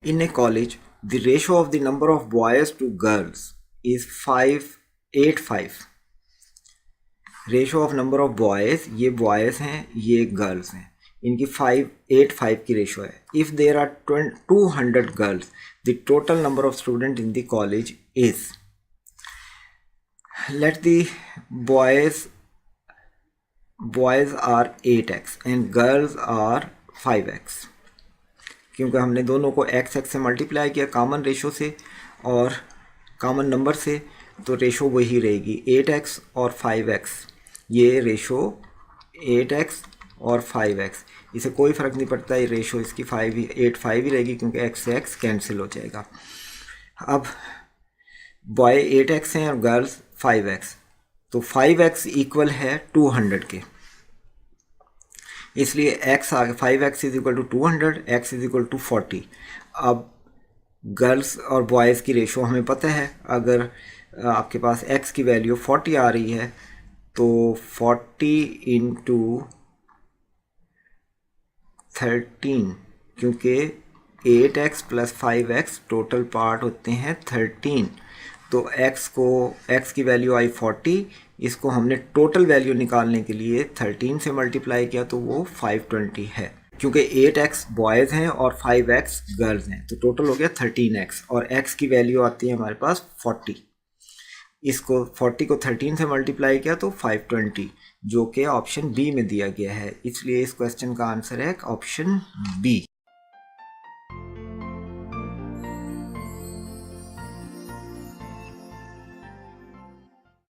In a college, the ratio of the number of boys to girls is 5:8:5. Ratio of number of boys, ये boys हैं ये girls हैं, इनकी 5:8:5 की ratio है. If there are 200 girls, the total number of student in the college is, let the boys are 8x and girls are 5x. क्योंकि हमने दोनों को x से मल्टीप्लाई किया कॉमन रेशो से और कॉमन नंबर से, तो रेशो वही रहेगी 8x और 5x. ये रेशो 8x और 5x, इसे कोई फ़र्क नहीं पड़ता, ये रेशो इसकी 8:5 ही रहेगी क्योंकि x से x कैंसिल हो जाएगा. अब बॉय 8x हैं और गर्ल्स 5x, तो 5x इक्वल है 200 के, इसलिए x आ गया 5x is equal to 200, x is equal to 40. अब गर्ल्स और बॉयज़ की रेशो हमें पता है, अगर आपके पास x की वैल्यू 40 आ रही है तो 40 इंटू 13, क्योंकि 8x plus 5x total part होते हैं 13, तो x की वैल्यू आई 40, इसको हमने टोटल वैल्यू निकालने के लिए 13 से मल्टीप्लाई किया तो वो 520 है. क्योंकि 8x बॉयज़ हैं और 5x गर्ल्स हैं, तो टोटल हो गया 13x और x की वैल्यू आती है हमारे पास 40. इसको 40 को 13 से मल्टीप्लाई किया तो 520, जो कि ऑप्शन बी में दिया गया है, इसलिए इस क्वेश्चन का आंसर है ऑप्शन बी.